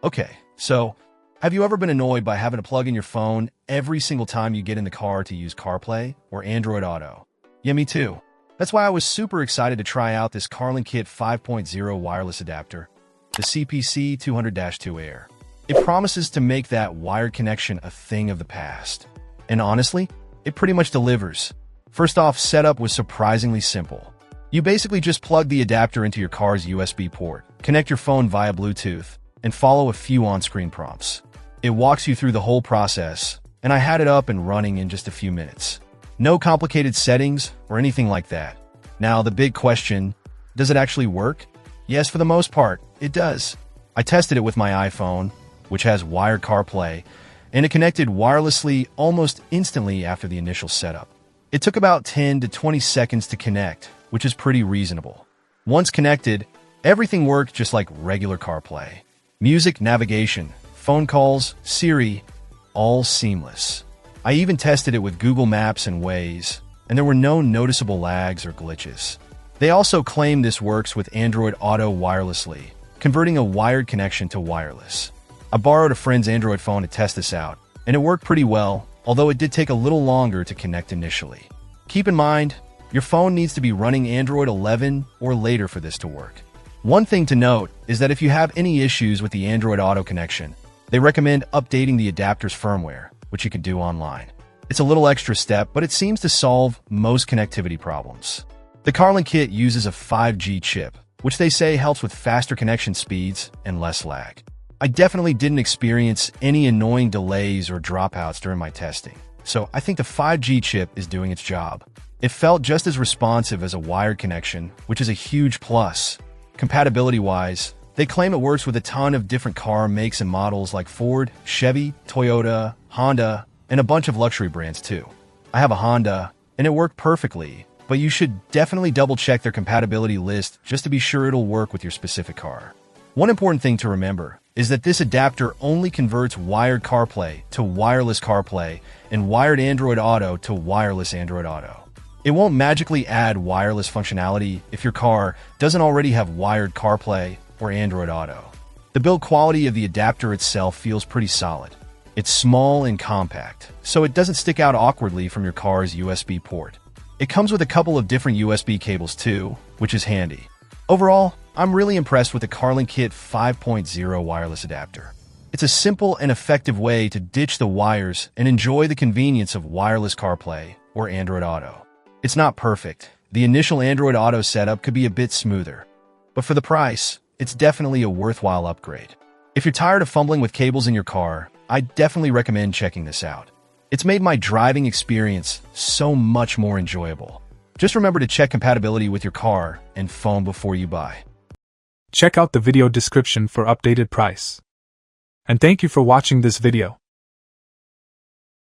Okay, so have you ever been annoyed by having to plug in your phone every single time you get in the car to use CarPlay or Android Auto? Yeah, me too. That's why I was super excited to try out this CarlinKit 5.0 wireless adapter, the CPC200-2air. It promises to make that wired connection a thing of the past. And honestly, it pretty much delivers. First off, setup was surprisingly simple. You basically just plug the adapter into your car's USB port, connect your phone via Bluetooth, and follow a few on-screen prompts. It walks you through the whole process, and I had it up and running in just a few minutes. No complicated settings or anything like that. Now, the big question, does it actually work? Yes, for the most part, it does. I tested it with my iPhone, which has wired CarPlay, and it connected wirelessly almost instantly after the initial setup. It took about 10 to 20 seconds to connect, which is pretty reasonable. Once connected, everything worked just like regular CarPlay. Music, navigation, phone calls, Siri, all seamless. I even tested it with Google Maps and Waze, and there were no noticeable lags or glitches. They also claim this works with Android Auto wirelessly, converting a wired connection to wireless. I borrowed a friend's Android phone to test this out, and it worked pretty well, although it did take a little longer to connect initially. Keep in mind, your phone needs to be running Android 11 or later for this to work. One thing to note is that if you have any issues with the Android Auto connection, they recommend updating the adapter's firmware, which you can do online. It's a little extra step, but it seems to solve most connectivity problems. The CarlinKit uses a 5G chip, which they say helps with faster connection speeds and less lag. I definitely didn't experience any annoying delays or dropouts during my testing, so I think the 5G chip is doing its job. It felt just as responsive as a wired connection, which is a huge plus. Compatibility-wise, they claim it works with a ton of different car makes and models like Ford, Chevy, Toyota, Honda, and a bunch of luxury brands too. I have a Honda, and it worked perfectly, but you should definitely double-check their compatibility list just to be sure it'll work with your specific car. One important thing to remember is that this adapter only converts wired CarPlay to wireless CarPlay and wired Android Auto to wireless Android Auto. It won't magically add wireless functionality if your car doesn't already have wired CarPlay or Android Auto. The build quality of the adapter itself feels pretty solid. It's small and compact, so it doesn't stick out awkwardly from your car's USB port. It comes with a couple of different USB cables too, which is handy. Overall, I'm really impressed with the CarlinKit 5.0 wireless adapter. It's a simple and effective way to ditch the wires and enjoy the convenience of wireless CarPlay or Android Auto. It's not perfect. The initial Android Auto setup could be a bit smoother, but for the price, it's definitely a worthwhile upgrade. If you're tired of fumbling with cables in your car, I definitely recommend checking this out. It's made my driving experience so much more enjoyable. Just remember to check compatibility with your car and phone before you buy. Check out the video description for updated price. And thank you for watching this video.